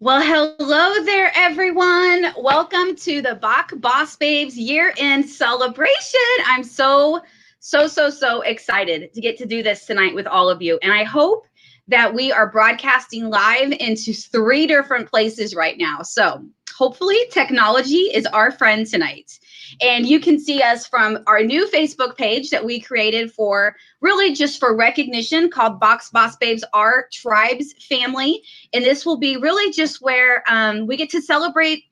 Well, hello there, everyone. Welcome to the Bach Boss Babes year-end celebration. I'm so excited to get to do this tonight with all of you. And I hope that we are broadcasting live into 3 different places right now. So hopefully technology is our friend tonight. And you can see us from our new Facebook page that we created for really just for recognition called Box Boss Babes, our tribe's family. And this will be really just where we get to celebrate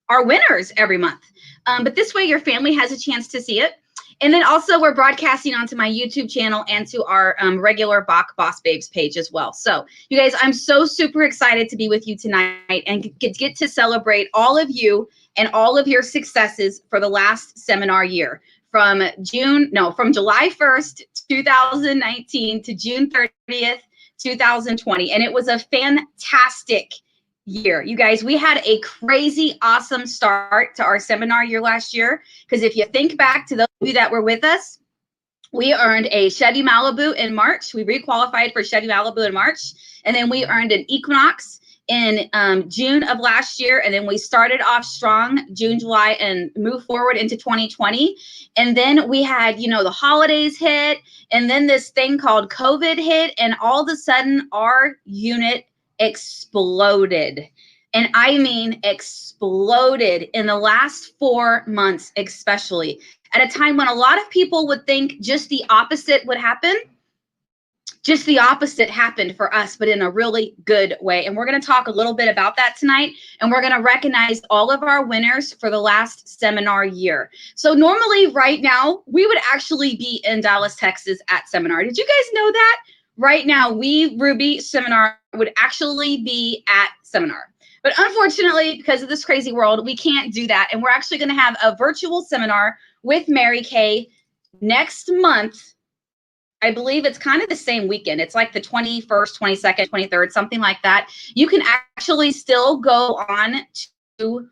our winners every month. But this way your family has a chance to see it. And then also we're broadcasting onto my YouTube channel and to our regular Bach Boss Babes page as well. So you guys, I'm so super excited to be with you tonight and get to celebrate all of you and all of your successes for the last seminar year from July 1st, 2019 to June 30th, 2020. And it was a fantastic year. You guys, we had a crazy awesome start to our seminar year last year. Because if you think back to those of you that were with us, we earned a Chevy Malibu in March. We requalified for Chevy Malibu in March. And then we earned an Equinox in June of last year. And then we started off strong June, July, and moved forward into 2020. And then we had, the holidays hit. And then this thing called COVID hit. And all of a sudden, our unit exploded. And I mean exploded in the last 4 months, especially at a time when a lot of people would think just the opposite would happen. Just the opposite happened for us, but in a really good way. And we're going to talk a little bit about that tonight. And we're going to recognize all of our winners for the last seminar year. So normally right now, we would actually be in Dallas, Texas at seminar. Did you guys know that? Right now, Ruby Seminar would actually be at seminar. But unfortunately, because of this crazy world, we can't do that. And we're actually going to have a virtual seminar with Mary Kay next month. I believe it's kind of the same weekend. It's like the 21st, 22nd, 23rd, something like that. You can actually still go on to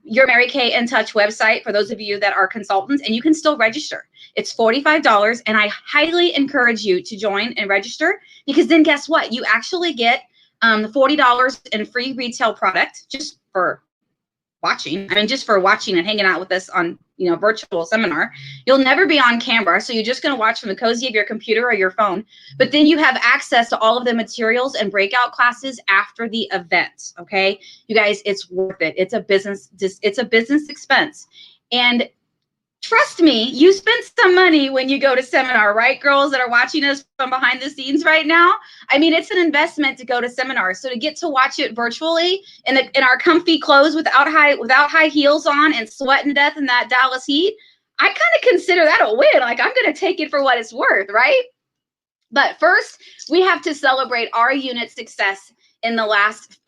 your Mary Kay in Touch website for those of you that are consultants, and you can still register. It's $45, and I highly encourage you to join and register, because then guess what? You actually get $40 in free retail product just for watching. I mean, just for watching and hanging out with us on, virtual seminar. You'll never be on camera, so you're just going to watch from the cozy of your computer or your phone. But then you have access to all of the materials and breakout classes after the event. Okay, you guys, it's worth it. It's a business expense, and trust me, you spend some money when you go to seminar, right, girls that are watching us from behind the scenes right now? I mean, it's an investment to go to seminars. So to get to watch it virtually in our comfy clothes without high heels on and sweating to death in that Dallas heat, I kind of consider that a win. Like, I'm going to take it for what it's worth, right? But first, we have to celebrate our unit's success in the last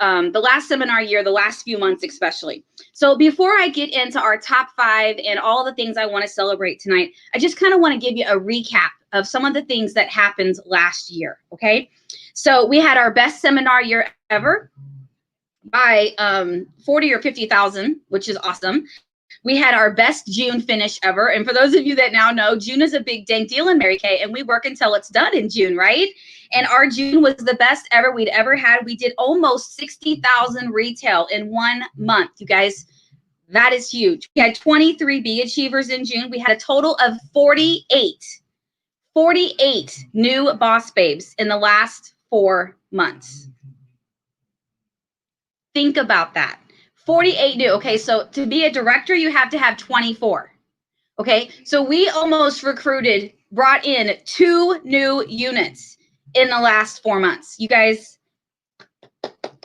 seminar year, the last few months especially. So before I get into our top 5 and all the things I want to celebrate tonight, I just kind of want to give you a recap of some of the things that happened last year, okay? So we had our best seminar year ever by 40 or 50,000, which is awesome. We had our best June finish ever. And for those of you that now know, June is a big dang deal in Mary Kay, and we work until it's done in June, right? And our June was the best ever we'd ever had. We did almost 60,000 retail in 1 month. You guys, that is huge. We had 23 B achievers in June. We had a total of 48 new boss babes in the last 4 months. Think about that. 48 new. Okay, so to be a director, you have to have 24. Okay, so we almost brought in 2 new units in the last 4 months. You guys,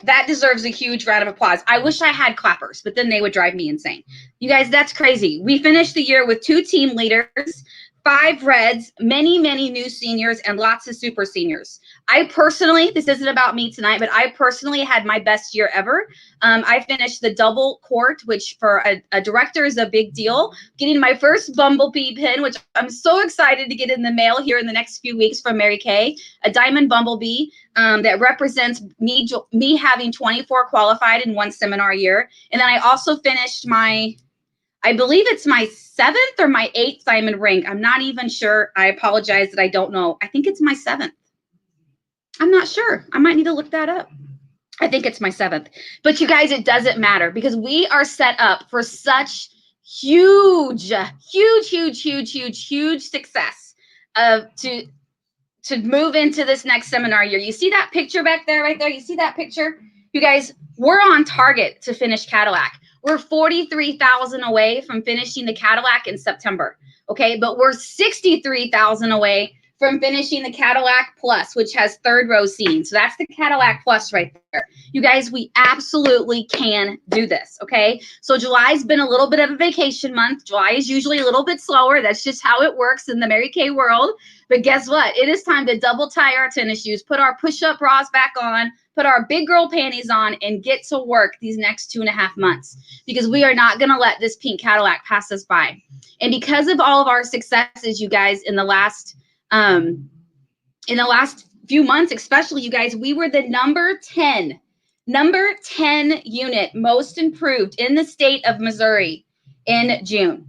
that deserves a huge round of applause. I wish I had clappers, but then they would drive me insane. You guys, that's crazy. We finished the year with 2 team leaders, 5 reds, many new seniors, and lots of super seniors. I personally, this isn't about me tonight, but I personally had my best year ever. I finished the double court, which for a director is a big deal. Getting my first Bumblebee pin, which I'm so excited to get in the mail here in the next few weeks from Mary Kay, a diamond Bumblebee that represents me having 24 qualified in 1 seminar year. And then I also finished I believe it's my 7th or my 8th diamond ring. I'm not even sure. I apologize that I don't know. I think it's my 7th. I'm not sure. I might need to look that up. I think it's my 7th. But you guys, it doesn't matter because we are set up for such huge, huge, huge, huge, huge, huge success to move into this next seminar year. You see that picture back there, right there? You see that picture? You guys, we're on target to finish Cadillac. We're 43,000 away from finishing the Cadillac in September, okay? But we're 63,000 away from finishing the Cadillac Plus, which has 3rd row seating. So that's the Cadillac Plus right there. You guys, we absolutely can do this, okay? So July's been a little bit of a vacation month. July is usually a little bit slower. That's just how it works in the Mary Kay world. But guess what? It is time to double tie our tennis shoes, put our push-up bras back on, put our big girl panties on, and get to work these next 2.5 months because we are not going to let this pink Cadillac pass us by. And because of all of our successes, you guys, in the last few months, especially, you guys, we were the number 10 unit most improved in the state of Missouri in June.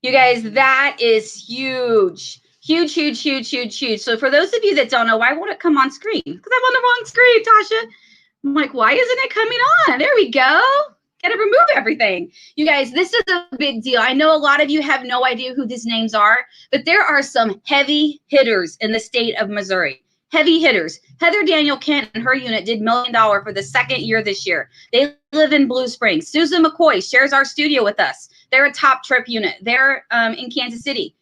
You guys, that is huge. Huge, huge, huge, huge, huge. So for those of you that don't know, why won't it come on screen? Because I'm on the wrong screen, Tasha. I'm like, why isn't it coming on? There we go. Got to remove everything. You guys, this is a big deal. I know a lot of you have no idea who these names are, but there are some heavy hitters in the state of Missouri. Heavy hitters. Heather Daniel Kent and her unit did $1 million for the 2nd year this year. They live in Blue Springs. Susan McCoy shares our studio with us. They're a top trip unit. They're in Kansas City.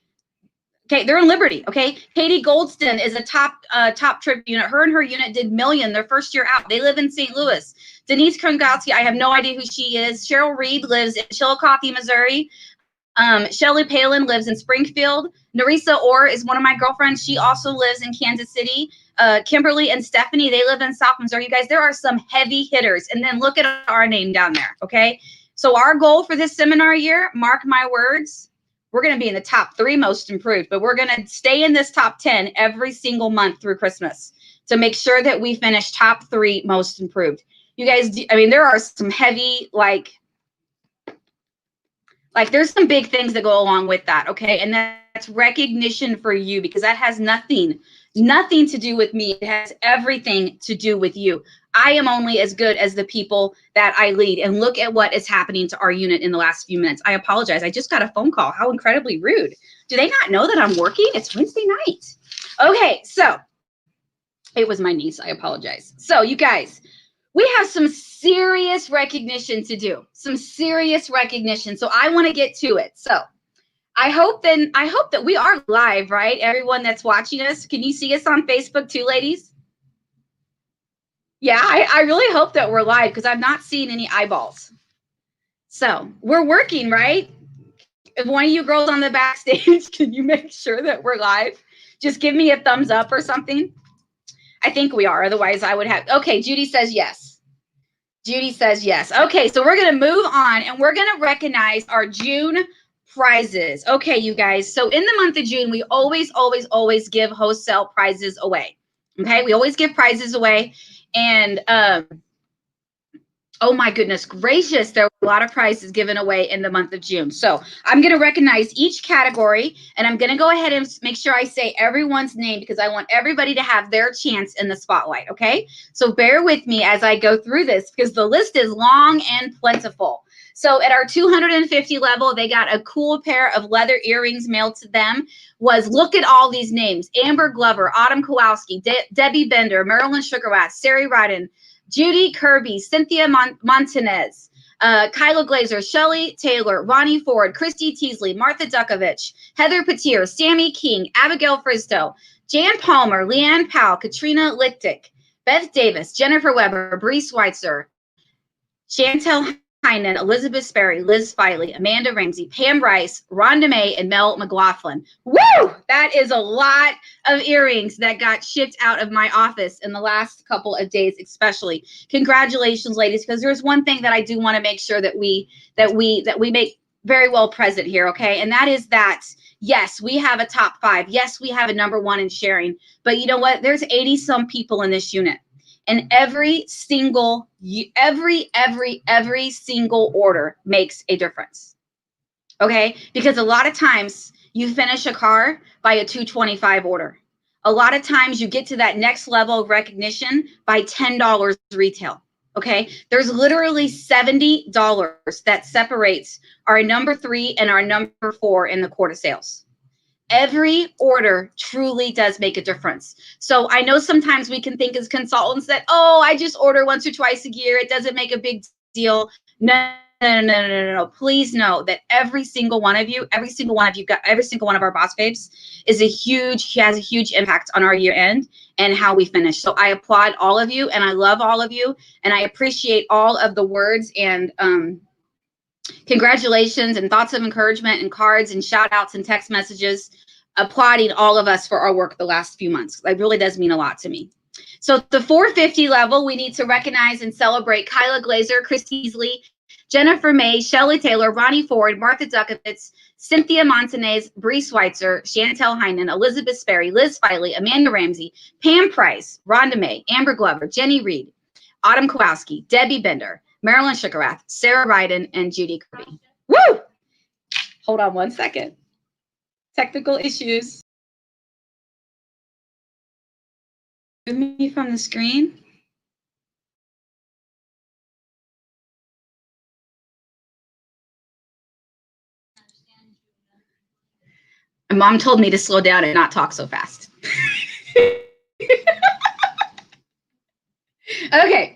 Okay, they're in Liberty. Okay, Katie Goldston is a top trip unit. Her and her unit did $1 million their first year out. They live in St. Louis. Denise Krongowski, I have no idea who she is. Cheryl Reed lives in Chillicothe, Missouri. Shelly Palin lives in Springfield. Nerissa Orr is one of my girlfriends. She also lives in Kansas City. Kimberly and Stephanie, they live in South Missouri. You guys, there are some heavy hitters. And then look at our name down there. Okay, so our goal for this seminar year, mark my words, we're going to be in the top 3 most improved, but we're going to stay in this top 10 every single month through Christmas to make sure that we finish top 3 most improved. You guys, I mean, there are some heavy, like there's some big things that go along with that, okay? And that's recognition for you because that has nothing to do with me. It has everything to do with you. I am only as good as the people that I lead. And look at what is happening to our unit in the last few minutes. I apologize. I just got a phone call. How incredibly rude. Do they not know that I'm working? It's Wednesday night. Okay, so it was my niece. I apologize. So you guys, we have some serious recognition to do. Some serious recognition. So I want to get to it. So I hope that we are live, right? Everyone that's watching us. Can you see us on Facebook too, ladies? Yeah, I really hope that we're live because I've not seen any eyeballs. So we're working, right? If one of you girls on the backstage, can you make sure that we're live? Just give me a thumbs up or something. I think we are. Otherwise, I would have. Okay, Judy says yes. Judy says yes. Okay, so we're going to move on and we're going to recognize our June prizes. Okay, you guys. So in the month of June, we always give wholesale prizes away. Okay, we always give prizes away. And oh my goodness gracious, there were a lot of prizes given away in the month of June. So I'm going to recognize each category and I'm going to go ahead and make sure I say everyone's name because I want everybody to have their chance in the spotlight. Okay, so bear with me as I go through this because the list is long and plentiful. So at our 250 level, they got a cool pair of leather earrings mailed to them. Look at all these names: Amber Glover, Autumn Kowalski, Debbie Bender, Marilyn Sugarwatt, Sari Rodden, Judy Kirby, Cynthia Montanez, Kyla Glazer, Shelly Taylor, Ronnie Ford, Christy Teasley, Martha Dukovich, Heather Patier, Sammy King, Abigail Frisdo, Jan Palmer, Leanne Powell, Katrina Lichtick, Beth Davis, Jennifer Weber, Bree Schweitzer, Chantel Heinen, Elizabeth Sperry, Liz Filey, Amanda Ramsey, Pam Rice, Rhonda May, and Mel McLaughlin. Woo! That is a lot of earrings that got shipped out of my office in the last couple of days, especially. Congratulations, ladies, because there's one thing that I do want to make sure that we make very well present here, okay? And that is that, yes, we have a top 5. Yes, we have a number 1 in sharing. But you know what? There's 80-some people in this unit. And every single order makes a difference. Okay? Because a lot of times you finish a car by a 225 order. A lot of times you get to that next level of recognition by $10 retail. Okay. There's literally $70 that separates our number 3 and our number 4 in the quarter sales. Every order truly does make a difference. So I know sometimes we can think as consultants that, oh, I just order once or twice a year. It doesn't make a big deal. No. Please know that every single one of you, every single one of our boss babes has a huge impact on our year end and how we finish. So I applaud all of you and I love all of you. And I appreciate all of the words and, congratulations and thoughts of encouragement and cards and shout outs and text messages applauding all of us for our work the last few months. It really does mean a lot to me. So at the 450 level, we need to recognize and celebrate Kyla Glazer, Chris Teasley, Jennifer May, Shelley Taylor, Ronnie Ford, Martha Dukovitz, Cynthia Montanez, Bree Schweitzer, Chantel Heinen, Elizabeth Sperry, Liz Filey, Amanda Ramsey, Pam Price, Rhonda May, Amber Glover, Jenny Reed, Autumn Kowalski, Debbie Bender, Marilyn Shukerath, Sarah Ryden, and Judy Kirby. Woo! Hold on one second. Technical issues. Remove me from the screen. My mom told me to slow down and not talk so fast. Okay.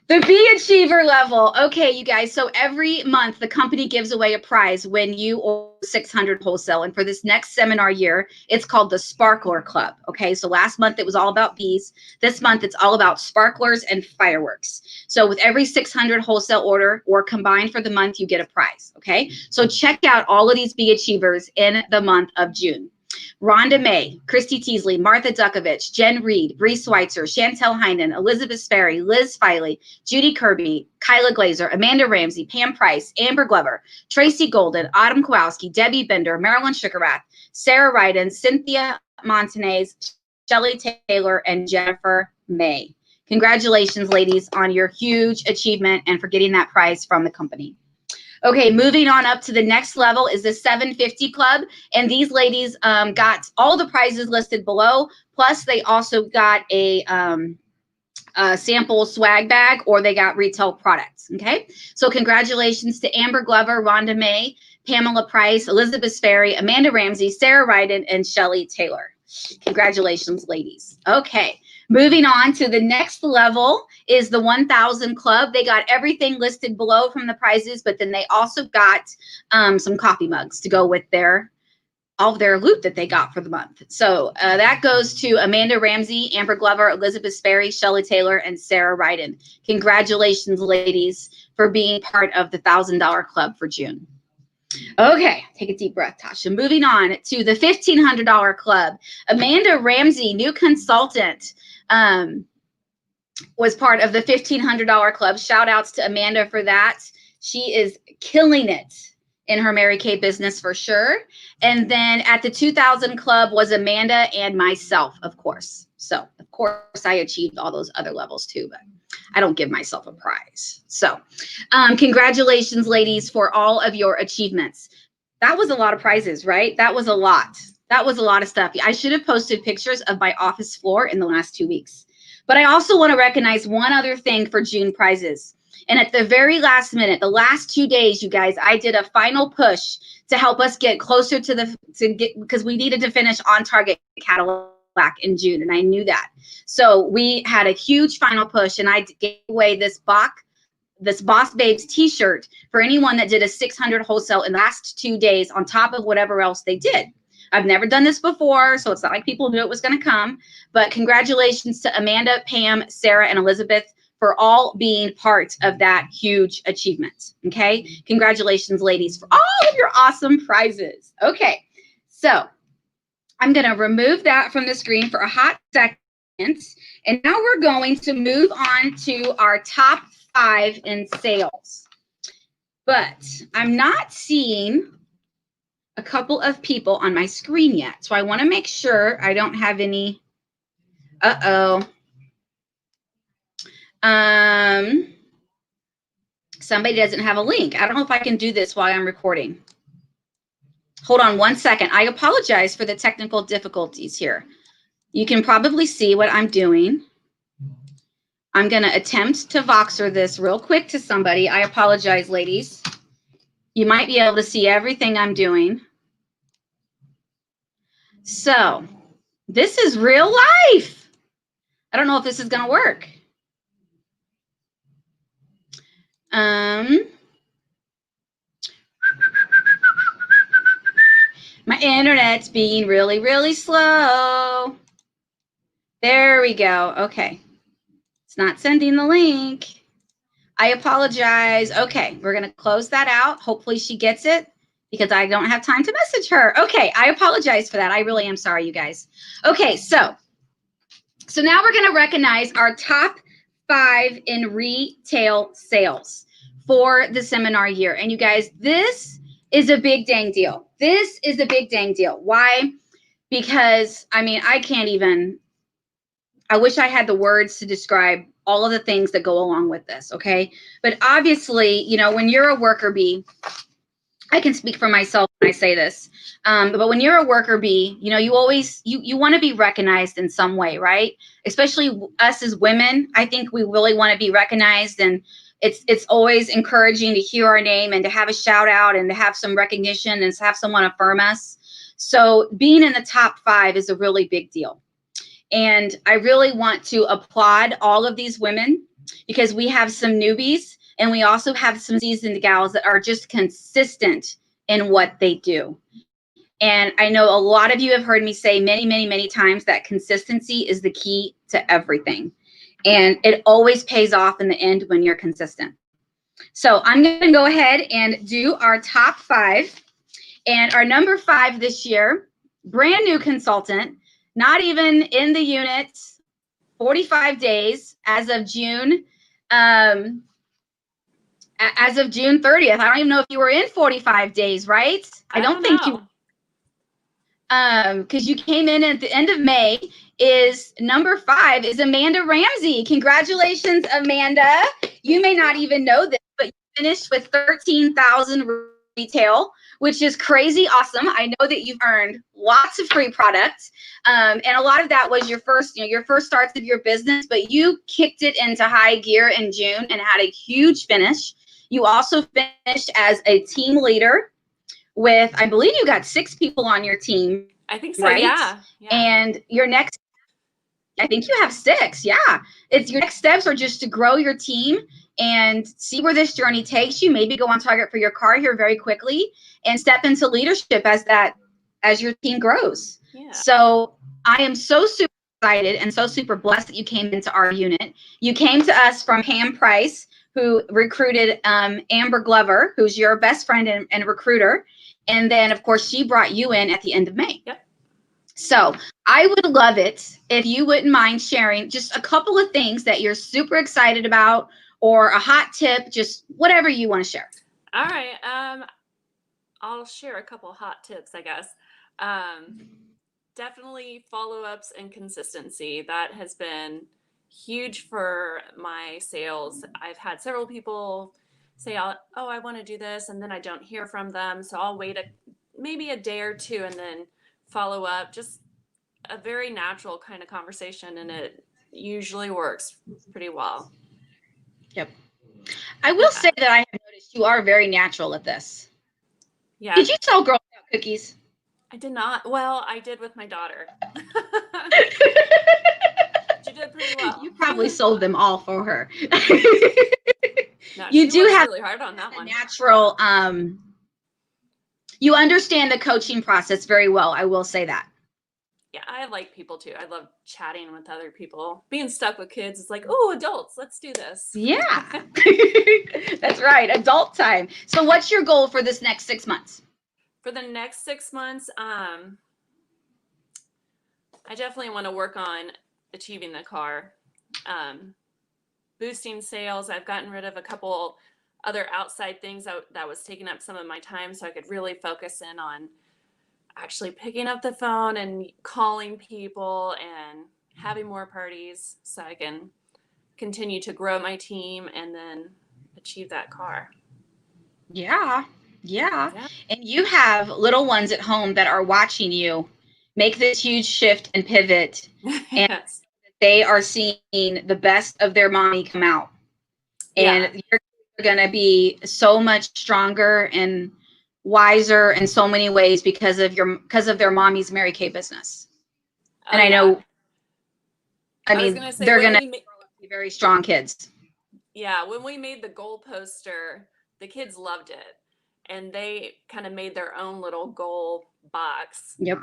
The Be Achiever level. Okay, you guys. So every month, the company gives away a prize when you order 600 wholesale. And for this next seminar year, it's called the Sparkler Club. Okay, so last month it was all about bees. This month it's all about sparklers and fireworks. So with every 600 wholesale order or combined for the month, you get a prize. Okay, so check out all of these Be Achievers in the month of June. Rhonda May, Christy Teasley, Martha Dukovitch, Jen Reed, Bree Schweitzer, Chantel Heinen, Elizabeth Sperry, Liz Filey, Judy Kirby, Kyla Glazer, Amanda Ramsey, Pam Price, Amber Glover, Tracy Golden, Autumn Kowalski, Debbie Bender, Marilyn Shukerath, Sarah Ryden, Cynthia Montanez, Shelley Taylor, and Jennifer May. Congratulations, ladies, on your huge achievement and for getting that prize from the company. Okay, moving on up to the next level is the 750 Club. And these ladies got all the prizes listed below. Plus, they also got a sample swag bag or they got retail products. Okay, so congratulations to Amber Glover, Rhonda May, Pamela Price, Elizabeth Sperry, Amanda Ramsey, Sarah Ryden, and Shelley Taylor. Congratulations, ladies. Okay. Moving on to the next level is the 1000 Club. They got everything listed below from the prizes, but then they also got some coffee mugs to go with all of their loot that they got for the month. So that goes to Amanda Ramsey, Amber Glover, Elizabeth Sperry, Shelley Taylor, and Sarah Ryden. Congratulations, ladies, for being part of the $1,000 Club for June. Okay, take a deep breath, Tasha. Moving on to the $1,500 Club. Amanda Ramsey, new consultant, was part of the $1,500 Club. Shout outs to Amanda for that. She is killing it in her Mary Kay business for sure. And then at the 2000 Club was Amanda and myself, of course. So, of course, I achieved all those other levels too, but I don't give myself a prize. So, congratulations, ladies, for all of your achievements. That was a lot of prizes, right? That was a lot. That was a lot of stuff. I should have posted pictures of my office floor in the last 2 weeks. But I also want to recognize one other thing for June prizes. And at the very last minute, the last 2 days, you guys, I did a final push to help us get closer because we needed to finish on target Cadillac in June, and I knew that. So we had a huge final push, and I gave away this Boss Babes t-shirt for anyone that did a 600 wholesale in the last 2 days on top of whatever else they did. I've never done this before, so it's not like people knew it was going to come. But congratulations to Amanda, Pam, Sarah, and Elizabeth for all being part of that huge achievement. Okay? Congratulations, ladies, for all of your awesome prizes. Okay, so I'm going to remove that from the screen for a hot second. And now we're going to move on to our top 5 in sales. But I'm not seeing a couple of people on my screen yet. So I want to make sure I don't have any. Somebody doesn't have a link. I don't know if I can do this while I'm recording. Hold on one second. I apologize for the technical difficulties here. You can probably see what I'm doing. I'm going to attempt to Voxer this real quick to somebody. I apologize, ladies. You might be able to see everything I'm doing. So this is real life. I don't know if this is going to work. My internet's being really, really slow. There we go. Okay. It's not sending the link. I apologize. Okay, we're going to close that out. Hopefully she gets it because I don't have time to message her. Okay, I apologize for that. I really am sorry, you guys. Okay, so now we're going to recognize our top 5 in retail sales for the seminar year. And you guys, this is a big dang deal. This is a big dang deal. Why? Because, I mean, I wish I had the words to describe all of the things that go along with this, okay? But obviously, you know, when you're a worker bee, I can speak for myself when I say this, but when you're a worker bee, you know, you always, you want to be recognized in some way, right? Especially us as women, I think we really want to be recognized, and it's always encouraging to hear our name and to have a shout out and to have some recognition and to have someone affirm us. So being in the top 5 is a really big deal. And I really want to applaud all of these women because we have some newbies and we also have some seasoned gals that are just consistent in what they do. And I know a lot of you have heard me say many, many, many times that consistency is the key to everything. And it always pays off in the end when you're consistent. So I'm going to go ahead and do our top 5. And our number 5 this year, brand new consultant, not even in the unit, 45 days as of June. As of June 30th. I don't even know if you were in 45 days, right? I don't think know. Because you came in at the end of May. Is number 5 is Amanda Ramsey. Congratulations, Amanda. You may not even know this, but you finished with 13,000 retail, which is crazy awesome. I know that you've earned lots of free products, and a lot of that was your first starts of your business, but you kicked it into high gear in June and had a huge finish. You also finished as a team leader with, I believe you got 6 people on your team. I think so, right? Yeah. And your next, I think you have 6. Yeah. It's your next steps are just to grow your team and see where this journey takes you. Maybe go on target for your car here very quickly and step into leadership as your team grows. Yeah. So I am so super excited and so super blessed that you came into our unit. You came to us from Pam Price, who recruited Amber Glover, who's your best friend and recruiter. And then, of course, she brought you in at the end of May. Yep. So I would love it if you wouldn't mind sharing just a couple of things that you're super excited about, or a hot tip, just whatever you want to share. All right. I'll share a couple hot tips, I guess. Definitely follow-ups and consistency. That has been huge for my sales. I've had several people say, oh, I want to do this, and then I don't hear from them. So I'll wait maybe a day or 2 and then follow up. Just a very natural kind of conversation, and it usually works pretty well. Yep. I will say that I have noticed you are very natural at this. Yeah. Did you sell Girl Scout cookies? I did not. Well, I did with my daughter. She did pretty well. You probably sold them all for her. No, you do have really hard on that one. Natural. You understand the coaching process very well. I will say that. Yeah, I like people too. I love chatting with other people. Being stuck with kids is like, oh, adults, let's do this. Yeah, that's right. Adult time. So what's your goal for this next 6 months? For the next 6 months, I definitely want to work on achieving the car, boosting sales. I've gotten rid of a couple other outside things that was taking up some of my time, so I could really focus in on actually picking up the phone and calling people and having more parties so I can continue to grow my team and then achieve that car. Yeah. And you have little ones at home that are watching you make this huge shift and pivot, and Yes. they are seeing the best of their mommy come out. Yeah. And you're going to be so much stronger and wiser in so many ways because of their mommy's Mary Kay business. And Oh, I yeah. know, I was mean, gonna say, they're when going to we be very strong kids. yeah, when we made the goal poster, the kids loved it, and they kind of made their own little goal box. Yep.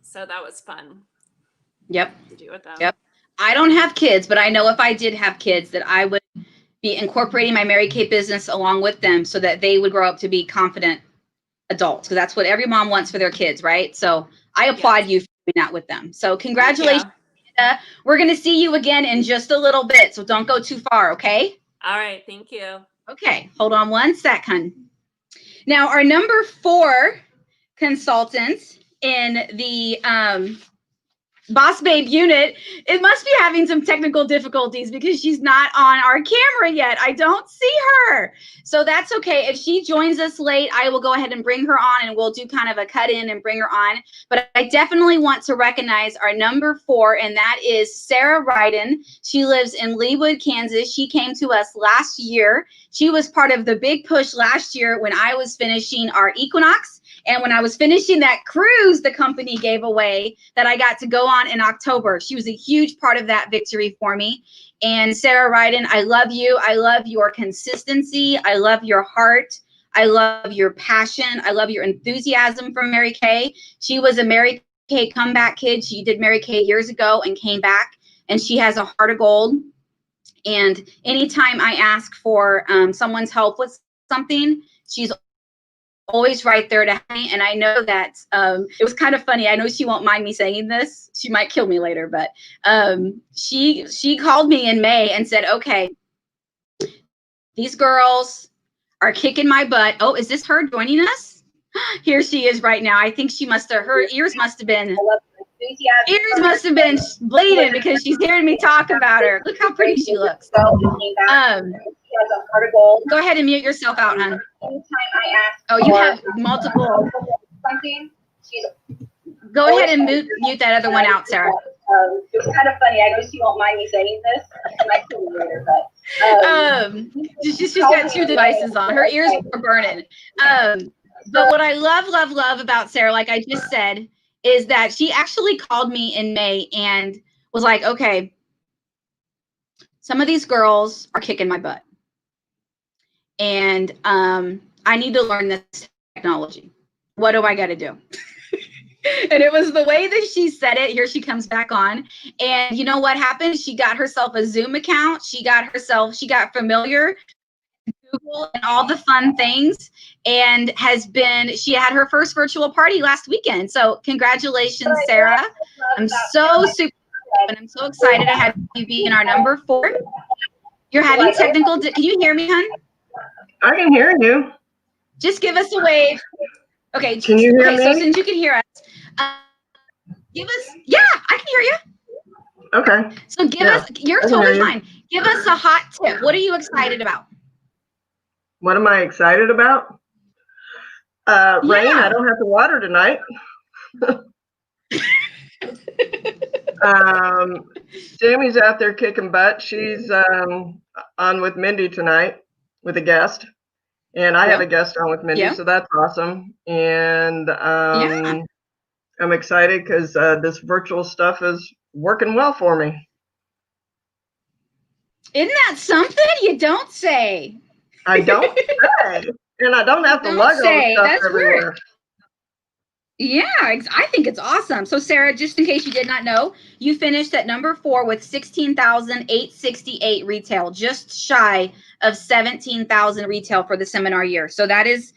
So that was fun. Yep. To do with them. Yep. I don't have kids, but I know if I did have kids that I would be incorporating my Mary Kay business along with them so that they would grow up to be confident adults, because that's what every mom wants for their kids, right? So I applaud you for doing that with them. So congratulations. We're going to see you again in just a little bit, so don't go too far, okay? All right, thank you. Okay, hold on one sec, hun. Now, our number 4 consultant in the Boss Babe unit, it must be having some technical difficulties because she's not on our camera yet. I don't see her. So that's okay. If she joins us late, I will go ahead and bring her on, and we'll do kind of a cut in and bring her on. But I definitely want to recognize our number 4, and that is Sarah Ryden. She lives in Leawood, Kansas. She came to us last year. She was part of the big push last year when I was finishing our Equinox. And when I was finishing that cruise the company gave away that I got to go on in October, she was a huge part of that victory for me. And Sarah Ryden, I love you. I love your consistency. I love your heart. I love your passion. I love your enthusiasm for Mary Kay. She was a Mary Kay comeback kid. She did Mary Kay years ago and came back, and she has a heart of gold. And anytime I ask for someone's help with something, she's always right there to help me. And I know that it was kind of funny. I know she won't mind me saying this. She might kill me later, but she called me in May and said, okay, these girls are kicking my butt. Oh, is this her joining us? Here she is right now. I think her ears must have been bleeding because she's hearing me talk about her. Look how pretty she looks. Go ahead and mute yourself out, hon. Oh, you have multiple. Go ahead and mute that other one out, Sarah. It was kind of funny. I know she won't mind me saying this. I might kill you later, but she's got 2 devices on. Her ears were burning. But what I love about Sarah, like I just said, is that she actually called me in May and was like, okay, some of these girls are kicking my butt. And I need to learn this technology. What do I got to do? And it was the way that she said it. Here she comes back on. And you know what happened? She got herself a Zoom account. She got familiar with Google and all the fun things, and she had her first virtual party last weekend. So congratulations, Sarah. I'm so super, and I'm so excited to have you be in our number 4. You're having technical, can you hear me, hon? I can hear you. Just give us a wave. Okay. Can you hear me? So since you can hear us, yeah, I can hear you. Okay. So you're totally fine. Give us a hot tip. What are you excited about? What am I excited about? Rain, I don't have to water tonight. Jamie's out there kicking butt. She's on with Mindy tonight with a guest. And I have a guest on with Mindy, so that's awesome. And I'm excited because this virtual stuff is working well for me. Isn't that something? You don't say. I don't say. And I don't have to lug all the stuff everywhere. Weird. Yeah, I think it's awesome. So Sarah, just in case you did not know, you finished at number 4 with 16,868 retail, just shy of 17,000 retail for the seminar year. So that is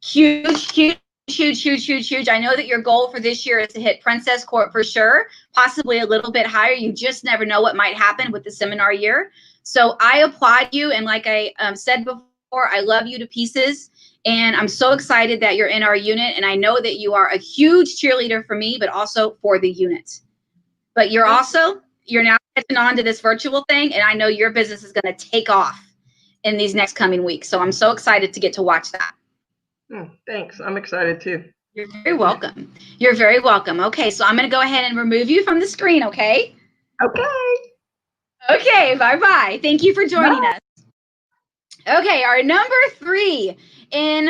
huge. I know that your goal for this year is to hit Princess Court for sure, possibly a little bit higher. You just never know what might happen with the seminar year. So I applaud you. And like I said before, I love you to pieces. And I'm so excited that you're in our unit. And I know that you are a huge cheerleader for me, but also for the unit. But you're now catching on to this virtual thing. And I know your business is going to take off in these next coming weeks. So I'm so excited to get to watch that. Thanks. I'm excited too. You're very welcome. You're very welcome. Okay, so I'm going to go ahead and remove you from the screen, okay? Okay. Okay, bye-bye. Thank you for joining us. Okay, our number 3 in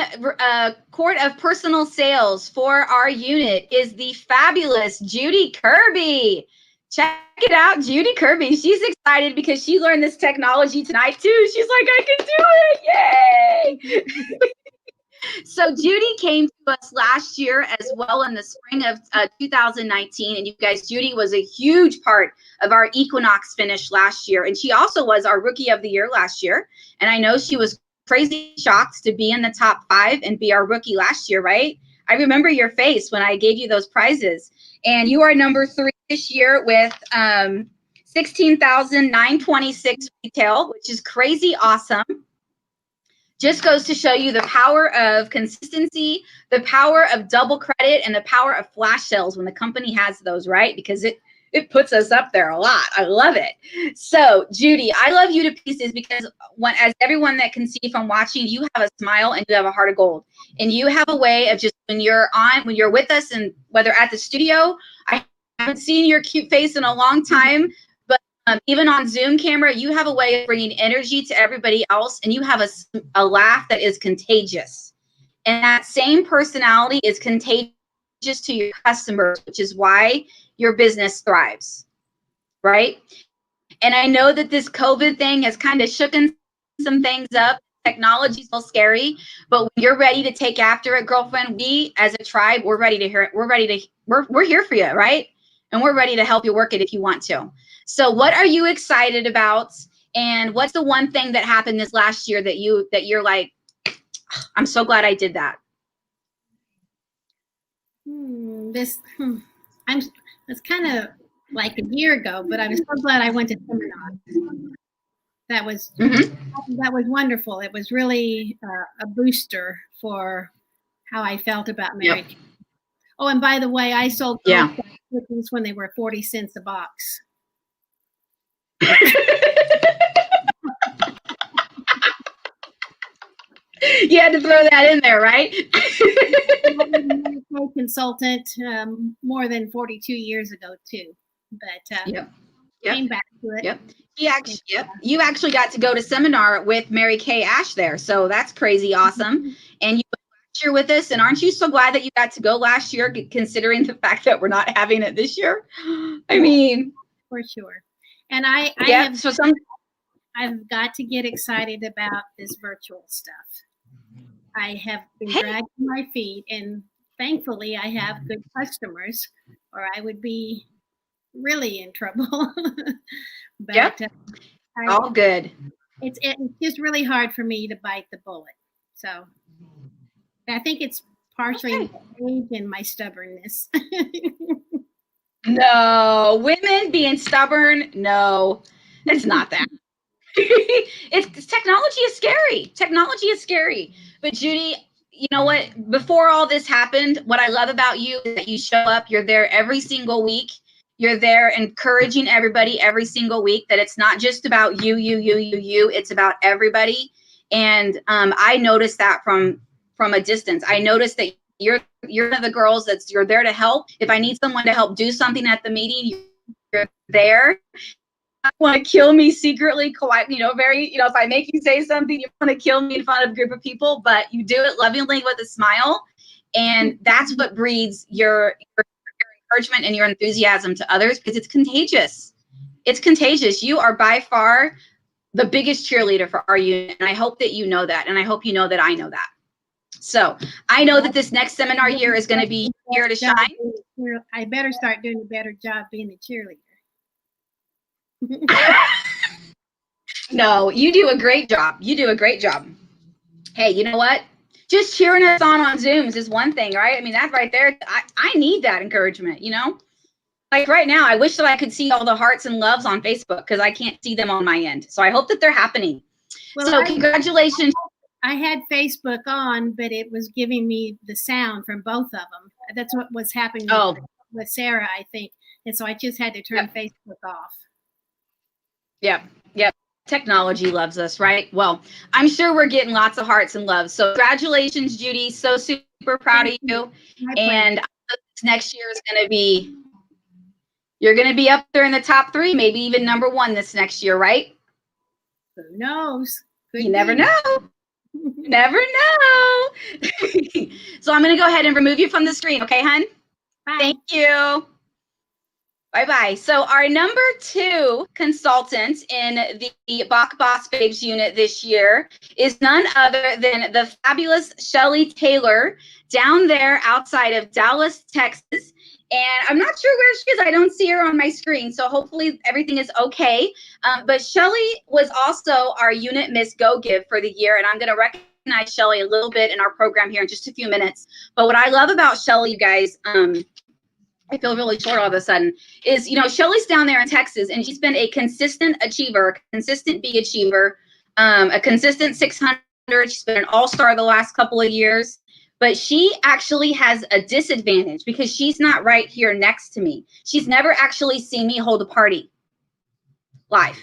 Court of Personal Sales for our unit is the fabulous Judy Kirby. Check it out, Judy Kirby. She's excited because she learned this technology tonight too. She's like, I can do it. Yay! So Judy came to us last year as well in the spring of 2019. And you guys, Judy was a huge part of our Equinox finish last year. And she also was our Rookie of the Year last year. And I know she was crazy shocked to be in the top 5 and be our rookie last year, right? I remember your face when I gave you those prizes. And you are number 3 this year with 16,926 retail, which is crazy awesome. Just goes to show you the power of consistency, the power of double credit, and the power of flash sales when the company has those, right? Because it puts us up there a lot. I love it. So, Judy, I love you to pieces because as everyone that can see from watching, you have a smile and you have a heart of gold. And you have a way of just when you're with us and whether at the studio, I haven't seen your cute face in a long time. Even on Zoom camera, you have a way of bringing energy to everybody else, and you have a laugh that is contagious. And that same personality is contagious to your customers, which is why your business thrives, right? And I know that this COVID thing has kind of shooken some things up. Technology's still scary, but when you're ready to take after it, girlfriend, we as a tribe, we're ready to hear it. We're here for you, right? And we're ready to help you work it if you want to. So what are you excited about? And what's the one thing that happened this last year that you're like, I'm so glad I did that? It's kind of like a year ago, but I'm so glad I went to seminar. That was wonderful. It was really a booster for how I felt about Mary. Yep. Oh, and by the way, I sold cookies when they were 40 cents a box. You had to throw that in there, right? I'm a consultant more than 42 years ago too, but came back to it. Yep. You actually got to go to seminar with Mary Kay Ash there, so that's crazy awesome. And you were last year with us, and aren't you so glad that you got to go last year, considering the fact that we're not having it this year? I mean, for sure. And I've got to get excited about this virtual stuff. I have been dragging my feet, and thankfully I have good customers, or I would be really in trouble. But all good. It's just really hard for me to bite the bullet. So I think it's partially age and my stubbornness. No, women being stubborn. No, it's not that. It's technology is scary. Technology is scary. But Judy, you know what? Before all this happened, what I love about you is that you show up. You're there every single week. You're there encouraging everybody every single week that it's not just about you. It's about everybody. And I noticed that from a distance. I noticed that you're one of the girls you're there to help. If I need someone to help do something at the meeting, you're there. You want to kill me secretly, very, if I make you say something, you want to kill me in front of a group of people, but you do it lovingly with a smile. And that's what breeds your encouragement and your enthusiasm to others, because it's contagious. It's contagious. You are by far the biggest cheerleader for our unit. And I hope that you know that. And I hope you know that I know that. So I know that this next seminar year is going to be here to shine. I better start doing a better job being a cheerleader. No, you do a great job. You do a great job. Hey, you know what? Just cheering us on Zooms is one thing, right? I mean, that right there, I need that encouragement, Like right now, I wish that I could see all the hearts and loves on Facebook because I can't see them on my end. So I hope that they're happening. Well, so congratulations. I had Facebook on, but it was giving me the sound from both of them. That's what was happening with Sarah, I think. And so I just had to turn Facebook off. Yep. Technology loves us, right? Well, I'm sure we're getting lots of hearts and loves. So congratulations, Judy. So super super proud of you. And next year is going to be, you're going to be up there in the top 3, maybe even number 1 this next year, right? Who knows? You never know. Never know. So I'm going to go ahead and remove you from the screen. Okay, hon? Bye. Thank you. Bye-bye. So our number 2 consultant in the Bach Boss Babes unit this year is none other than the fabulous Shelly Taylor down there outside of Dallas, Texas. And I'm not sure where she is. I don't see her on my screen. So hopefully everything is okay. But Shelly was also our unit Miss Go Give for the year. And I'm going to recognize Shelly a little bit in our program here in just a few minutes. But what I love about Shelly, you guys, I feel really short all of a sudden, is, you know, Shelly's down there in Texas, and she's been a consistent achiever, consistent big achiever, a consistent 600. She's been an all-star the last couple of years, but she actually has a disadvantage because she's not right here next to me. She's never actually seen me hold a party live.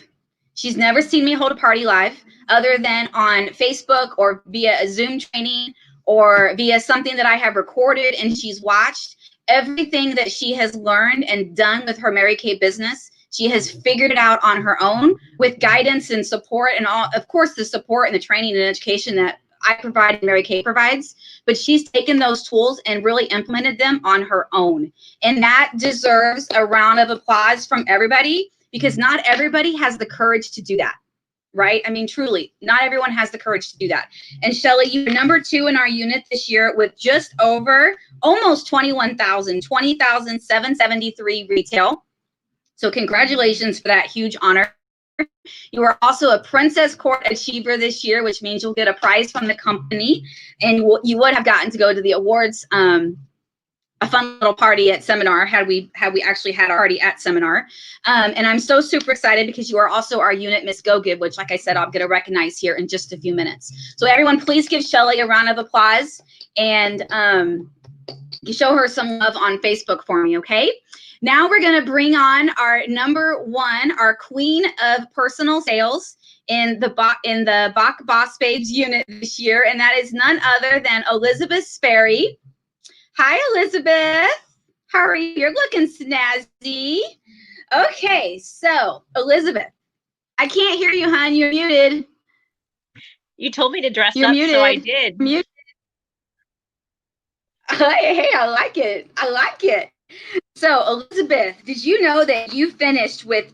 She's never seen me hold a party live other than on Facebook or via a Zoom training or via something that I have recorded and she's watched. Everything that she has learned and done with her Mary Kay business, she has figured it out on her own with guidance and support and all, of course, the support and the training and education that I provide and Mary Kay provides. But she's taken those tools and really implemented them on her own. And that deserves a round of applause from everybody because not everybody has the courage to do that. Right? I mean, truly, not everyone has the courage to do that. And Shelly, you're number 2 in our unit this year with just over almost 21,000, 20,773 retail. So congratulations for that huge honor. You are also a Princess Court Achiever this year, which means you'll get a prize from the company. And you would have gotten to go to the awards, a fun little party at seminar had we actually had our party at seminar. And I'm so super excited because you are also our unit Miss Go Give, which, like I said, I'm going to recognize here in just a few minutes. So everyone, please give Shelly a round of applause and show her some love on Facebook for me, okay? Now we're going to bring on our number 1, our queen of personal sales in the Bach Boss Babes unit this year, and that is none other than Elizabeth Sperry. Hi, Elizabeth. How are you? You're looking snazzy. Okay, so Elizabeth, I can't hear you, hon. You're muted. You told me to dress You're up, muted. so I did. Muted. Hey, I like it. I like it. So, Elizabeth, did you know that you finished with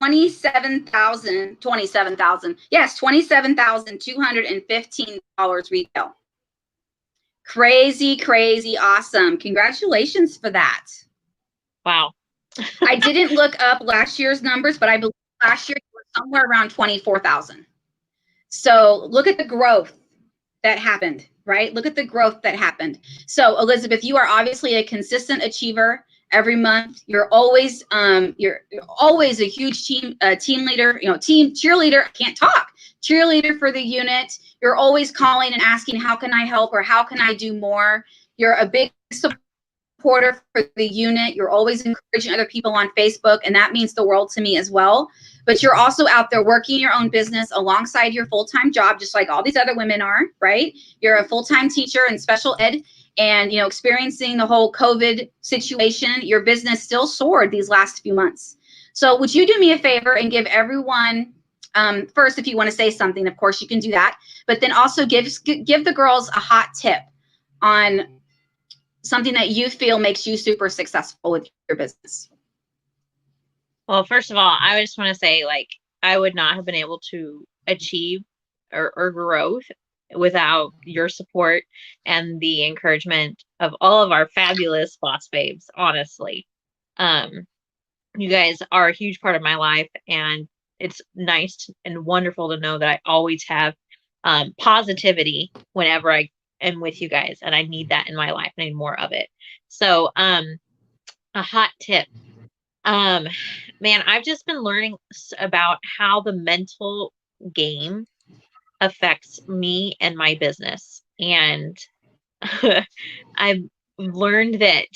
$27,215 retail? Crazy, crazy awesome. Congratulations for that. Wow. I didn't look up last year's numbers, but I believe last year you were somewhere around 24,000. So look at the growth that happened, right? Look at the growth that happened. So Elizabeth, you are obviously a consistent achiever every month. You're always a huge team leader, team cheerleader. I can't talk. Cheerleader for the unit. You're always calling and asking, how can I help or how can I do more? You're a big supporter for the unit. You're always encouraging other people on Facebook, and that means the world to me as well. But you're also out there working your own business alongside your full-time job, just like all these other women are, right? You're a full-time teacher in special ed, and experiencing the whole COVID situation. Your business still soared these last few months. So would you do me a favor and give everyone, first, if you want to say something, of course you can do that, but then also give the girls a hot tip on something that you feel makes you super successful with your business. Well, first of all, I just want to say, I would not have been able to achieve or growth without your support and the encouragement of all of our fabulous boss babes, honestly. You guys are a huge part of my life, and it's nice and wonderful to know that I always have positivity whenever I am with you guys, and I need that in my life. I need more of it. So a hot tip. Man, I've just been learning about how the mental game affects me and my business. And I've learned that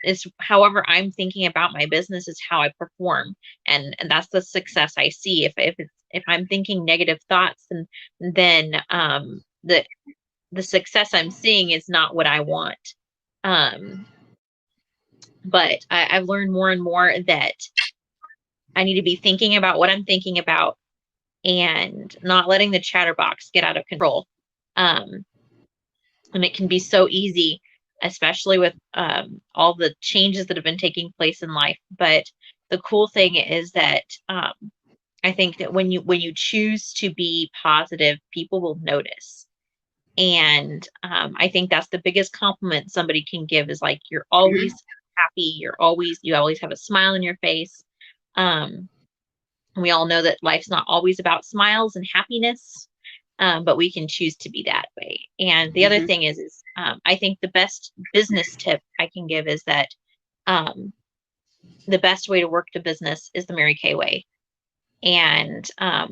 is however I'm thinking about my business is how I perform. And that's the success I see. If I'm thinking negative thoughts, then the success I'm seeing is not what I want. But I've learned more and more that I need to be thinking about what I'm thinking about and not letting the chatterbox get out of control. And it can be so easy, especially with all the changes that have been taking place in life. But the cool thing is that I think that when you choose to be positive, people will notice. And I think that's the biggest compliment somebody can give is like, you're always happy. You always have a smile on your face. We all know that life's not always about smiles and happiness, but we can choose to be that way. And the other thing is I think the best business tip I can give is that the best way to work the business is the Mary Kay way. And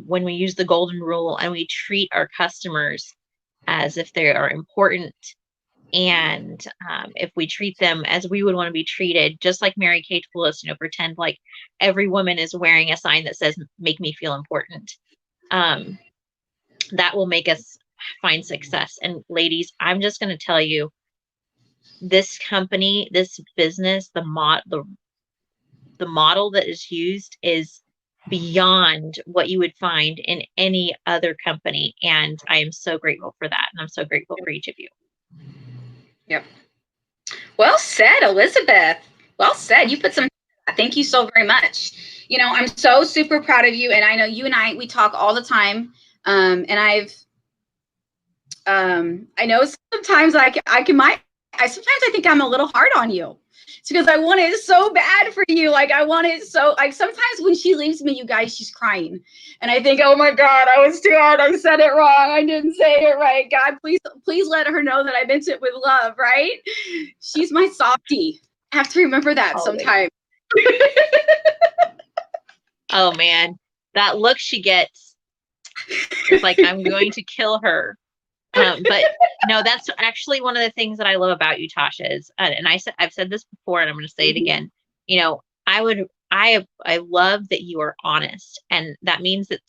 when we use the golden rule and we treat our customers as if they are important, and if we treat them as we would want to be treated, just like Mary Kay told us, pretend like every woman is wearing a sign that says, make me feel important. That will make us find success. And ladies, I'm just going to tell you, this company, this business, the model that is used is beyond what you would find in any other company. And I am so grateful for that. And I'm so grateful for each of you. Yep. Well said, Elizabeth. Well said. You put some, thank you so very much. I'm so super proud of you. And I know you and we talk all the time. And I know sometimes sometimes I think I'm a little hard on you. It's because I want it so bad for you. Like I want it so, like sometimes when she leaves me, you guys, she's crying. And I think, oh my God, I was too hard. I said it wrong. I didn't say it right. God, please let her know that I meant it with love, right? She's my softie. I have to remember that sometime. Oh man, that look she gets, it's like, I'm going to kill her. But no, that's actually one of the things that I love about you, Tasha, is, and I've said this before, and I'm going to say it again. I love that you are honest, and that means that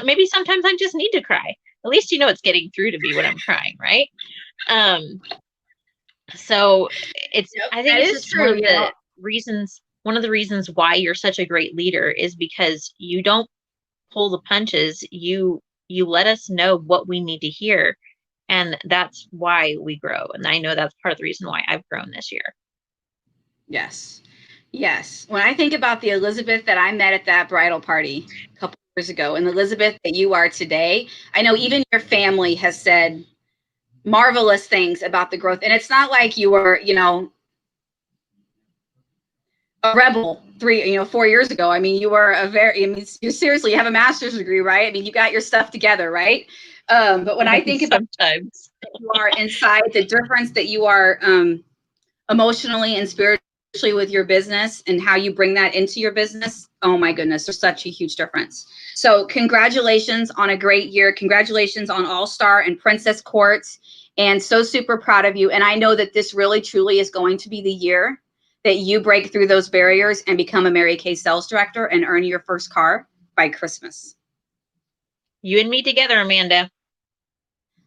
maybe sometimes I just need to cry. At least it's getting through to me when I'm crying, right? So I think it's just true. One of the reasons why you're such a great leader is because you don't pull the punches. You let us know what we need to hear. And that's why we grow. And I know that's part of the reason why I've grown this year. Yes. Yes. When I think about the Elizabeth that I met at that bridal party a couple of years ago and the Elizabeth that you are today, I know even your family has said marvelous things about the growth. And it's not like you were, a rebel 4 years ago. I mean, you were you seriously have a master's degree, right? I mean, you got your stuff together, right? But when I think about sometimes you are inside, the difference that you are emotionally and spiritually with your business and how you bring that into your business, oh my goodness, there's such a huge difference. So congratulations on a great year. Congratulations on All-Star and Princess Courts, and so super proud of you. And I know that this really truly is going to be the year that you break through those barriers and become a Mary Kay sales director and earn your first car by Christmas. You and me together, Amanda.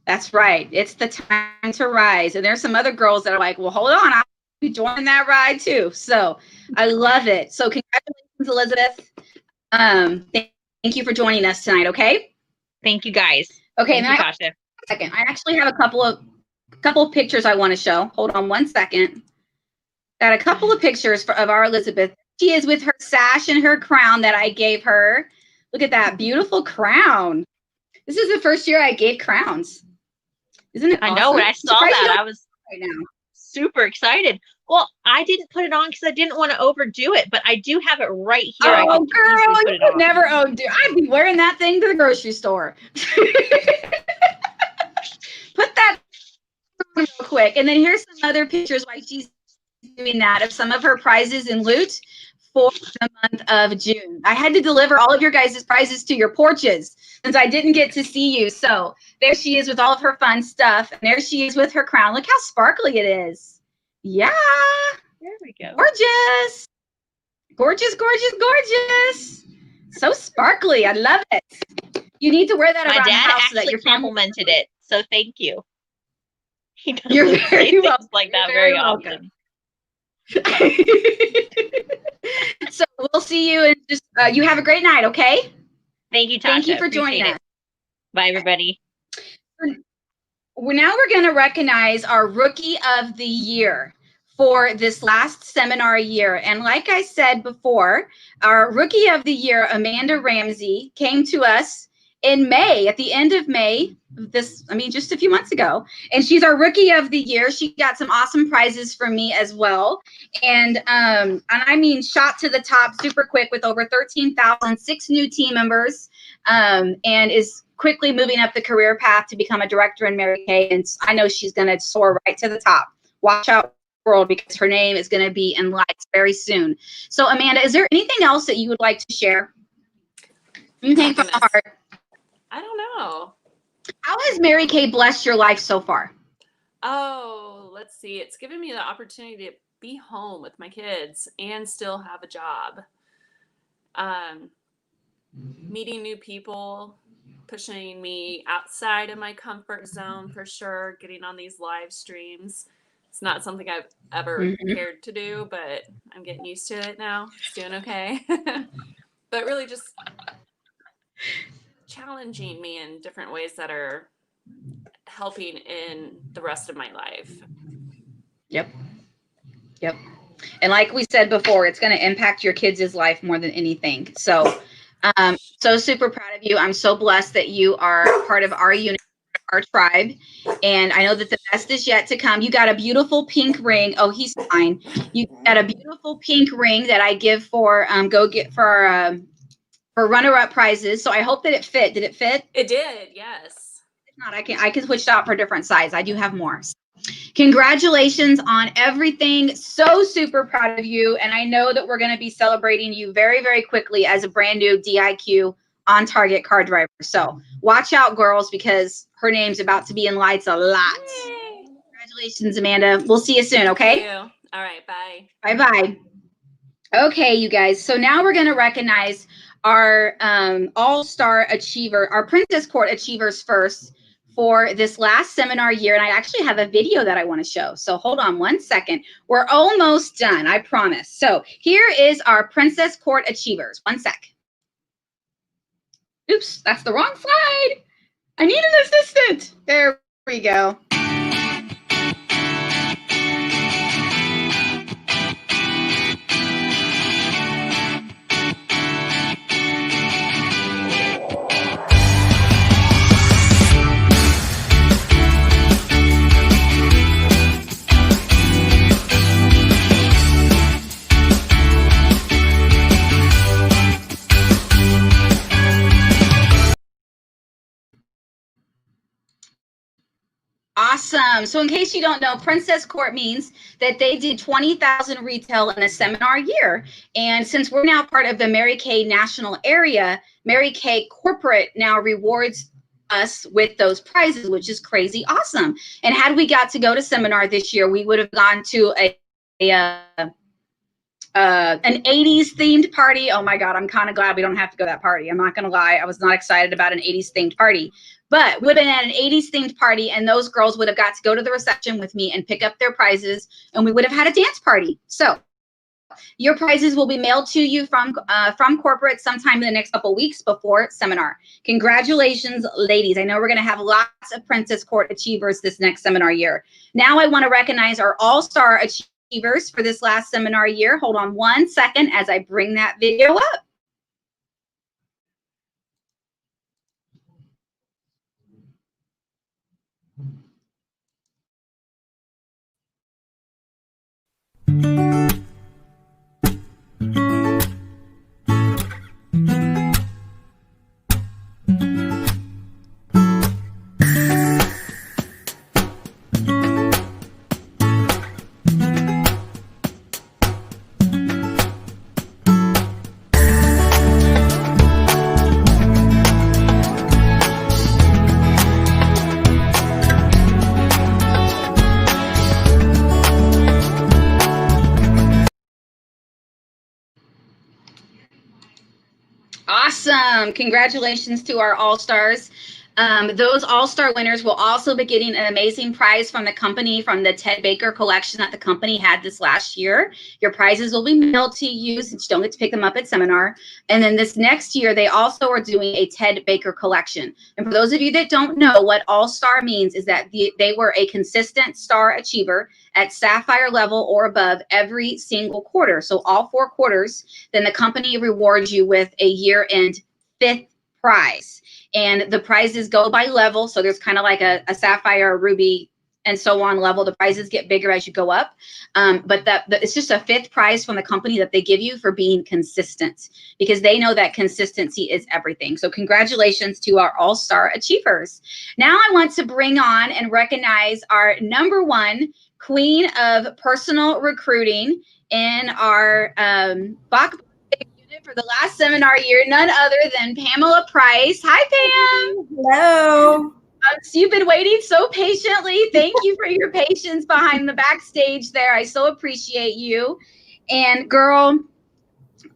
That's right. It's the time to rise. And there's some other girls that are like, well, hold on, I'll be joining that ride too. So I love it. So congratulations, Elizabeth. Thank you for joining us tonight. Okay. Thank you, guys. Okay. Thank you, Tasha. Second, I actually have a couple of pictures I want to show. Hold on one second. Got a couple of pictures of our Elizabeth. She is with her sash and her crown that I gave her. Look at that beautiful crown. This is the first year I gave crowns. Isn't it awesome? I know. When I saw that, I was right now super excited. Well, I didn't put it on because I didn't want to overdo it, but I do have it right here. Oh, girl, you could never overdo. I'd be wearing that thing to the grocery store. Put that on real quick. And then here's some other pictures while she's doing that of some of her prizes and loot for the month of June. I had to deliver all of your guys' prizes to your porches since I didn't get to see you. So there she is with all of her fun stuff. And there she is with her crown. Look how sparkly it is. Yeah. There we go. Gorgeous. Gorgeous, gorgeous, gorgeous. So sparkly. I love it. You need to wear that around the house so that your complimented it. So thank you. He doesn't You're say very things welcome. like You're that very very welcome. often. So we'll see you, and just you have a great night. Okay. Thank you, Tasha. Thank you for joining Appreciate us. it. Bye, everybody. Now we're going to recognize our Rookie of the Year for this last seminar year. And like I said before, our Rookie of the Year, Amanda Ramsey, came to us in May, at the end of May, just a few months ago. And she's our Rookie of the Year. She got some awesome prizes from me as well. And I mean, shot to the top super quick with over 13,000, 6 new team members, and is quickly moving up the career path to become a director in Mary Kay. And I know she's going to soar right to the top. Watch out, world, because her name is going to be in lights very soon. So, Amanda, is there anything else that you would like to share? Anything from the heart? I don't know. How has Mary Kay blessed your life so far? Oh, let's see. It's given me the opportunity to be home with my kids and still have a job. Meeting new people, pushing me outside of my comfort zone for sure, getting on these live streams. It's not something I've ever cared to do, but I'm getting used to it now. It's doing okay. But really just challenging me in different ways that are helping in the rest of my life. Yep. And like we said before, it's going to impact your kids' life more than anything. So, so super proud of you. I'm so blessed that you are part of our unit, our tribe. And I know that the best is yet to come. You got a beautiful pink ring. Oh, he's fine. You got a beautiful pink ring that I give for runner-up prizes. So I hope that it fit. Did it fit? It did, yes. If not, I can switch it out for a different size. I do have more. Congratulations on everything. So super proud of you. And I know that we're going to be celebrating you very, very quickly as a brand new DIQ on target car driver. So watch out, girls, because her name's about to be in lights a lot. Yay. Congratulations, Amanda. We'll see you soon, okay? Thank you. All right, bye. Bye-bye. Okay, you guys. So now we're going to recognize our all-star achiever, our Princess Court achievers first for this last seminar year. And I actually have a video that I want to show. So hold on one second. We're almost done, I promise. So here is our Princess Court achievers. One sec. Oops, that's the wrong slide. I need an assistant. There we go. Awesome. So in case you don't know, Princess Court means that they did 20,000 retail in a seminar year. And since we're now part of the Mary Kay national area, Mary Kay corporate now rewards us with those prizes, which is crazy awesome. And had we got to go to seminar this year, we would have gone to an 80s themed party. Oh my God, I'm kind of glad we don't have to go to that party. I'm not going to lie. I was not excited about an 80s themed party, but we would have been at an 80s themed party and those girls would have got to go to the reception with me and pick up their prizes and we would have had a dance party. So your prizes will be mailed to you from corporate sometime in the next couple weeks before seminar. Congratulations, ladies. I know we're going to have lots of Princess Court achievers this next seminar year. Now I want to recognize our all-star achievers for this last seminar year. Hold on one second as I bring that video up. Awesome. Congratulations to our all-stars. Those all-star winners will also be getting an amazing prize from the company, from the Ted Baker collection that the company had this last year. Your prizes will be mailed to you since you don't get to pick them up at seminar. And then this next year, they also are doing a Ted Baker collection. And for those of you that don't know, what all-star means is that they were a consistent star achiever at sapphire level or above every single quarter. So all 4 quarters, then the company rewards you with a year-end 5th prize. And the prizes go by level. So there's kind of like a sapphire, a ruby, and so on level. The prizes get bigger as you go up. But it's just a 5th prize from the company that they give you for being consistent, because they know that consistency is everything. So congratulations to our all-star achievers. Now I want to bring on and recognize our number 1 queen of personal recruiting in our Bach for the last seminar year, none other than Pamela Price. Hi, Pam. Hello. So you've been waiting so patiently. Thank you for your patience behind the backstage there. I so appreciate you. And girl,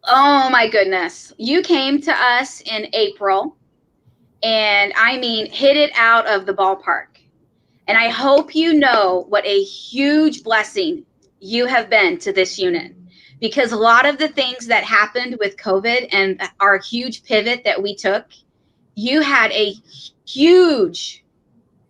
oh my goodness, you came to us in April, and I mean, hit it out of the ballpark. And I hope you know what a huge blessing you have been to this unit. Because a lot of the things that happened with COVID and our huge pivot that we took, you had a huge,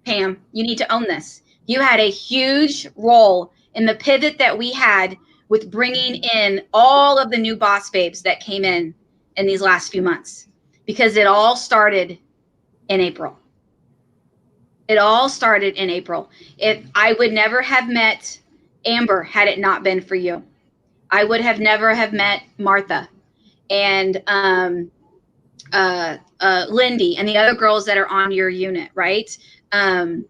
Pam, you need to own this. You had a huge role in the pivot that we had with bringing in all of the new boss babes that came in these last few months, because it all started in April. It all started in April. If I would never have met Amber had it not been for you. I would have never have met Martha and Lindy and the other girls that are on your unit, right? I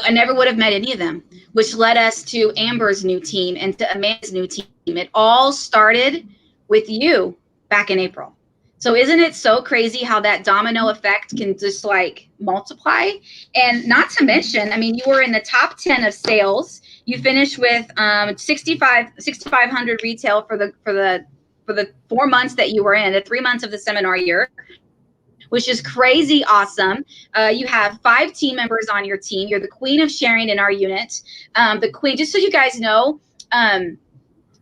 never would have met any of them, which led us to Amber's new team and to Amanda's new team. It all started with you back in April. So isn't it so crazy how that domino effect can just like multiply? And not to mention, I mean, you were in the top 10 of sales. You finished with 6,500 retail for the 4 months that you were in, the 3 months of the seminar year, which is crazy awesome. You have 5 team members on your team. You're the queen of sharing in our unit. The queen, just so you guys know,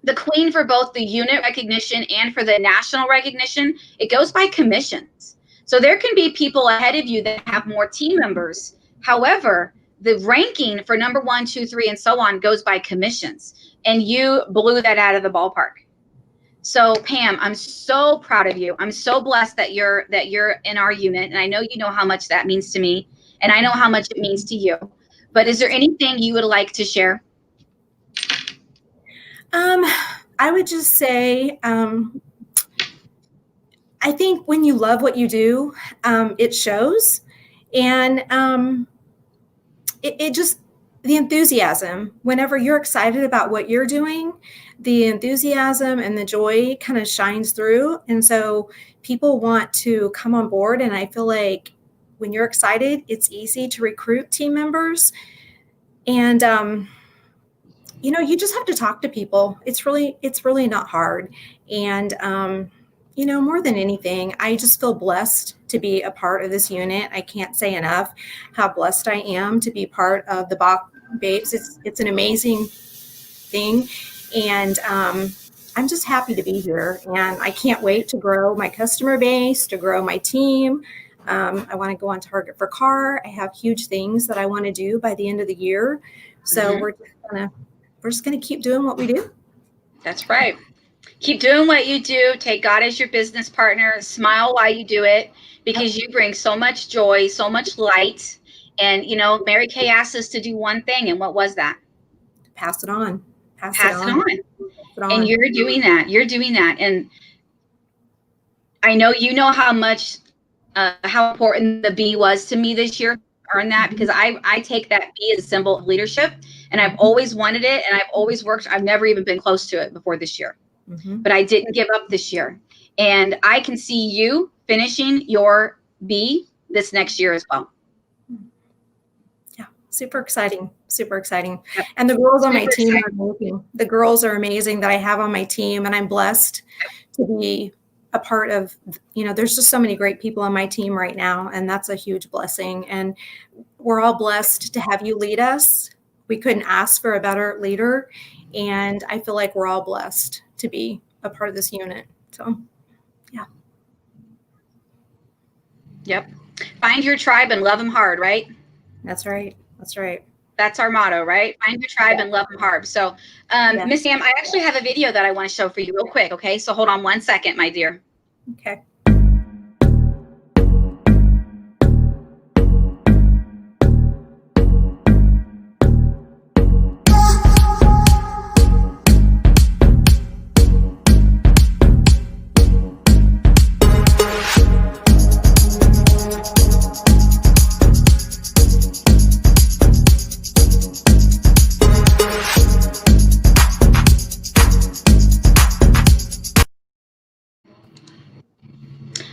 the queen for both the unit recognition and for the national recognition, it goes by commissions. So there can be people ahead of you that have more team members. However, the ranking for number 1, 2, 3, and so on goes by commissions. And you blew that out of the ballpark. So Pam, I'm so proud of you. I'm so blessed that you're in our unit. And I know you know how much that means to me. And I know how much it means to you. But is there anything you would like to share? I would just say, I think when you love what you do, it shows. And it just, the enthusiasm, whenever you're excited about what you're doing, the enthusiasm and the joy kind of shines through. And so people want to come on board. And I feel like when you're excited, it's easy to recruit team members. And, you just have to talk to people. It's really not hard. And, more than anything, I just feel blessed to be a part of this unit. I can't say enough how blessed I am to be part of the Bach Babes. It's an amazing thing. And I'm just happy to be here. And I can't wait to grow my customer base, to grow my team. I want to go on Target for Car. I have huge things that I want to do by the end of the year. So we're just gonna keep doing what we do. That's right. Keep doing what you do. Take God as your business partner. Smile while you do it, because you bring so much joy, so much light. And Mary Kay asked us to do one thing, and what was that? Pass it on. Pass it on. And you're doing that. You're doing that. And I know you know how much how important the B was to me this year. Earn that, because I take that B as a symbol of leadership, and I've always wanted it, and I've always worked. I've never even been close to it before this year, but I didn't give up this year, and I can see you finishing your B this next year as well. Yeah, super exciting. Yep. And the girls on my team are amazing. The girls are amazing that I have on my team, and I'm blessed to be a part of, there's just so many great people on my team right now, and that's a huge blessing. And we're all blessed to have you lead us. We couldn't ask for a better leader. And I feel like we're all blessed to be a part of this unit. So, yeah. Yep. Find your tribe and love them hard, right? That's right. That's right. That's our motto, right? Find your tribe and love them hard. So, Miss Sam, I actually have a video that I want to show for you real quick. Okay. So hold on 1 second, my dear. Okay.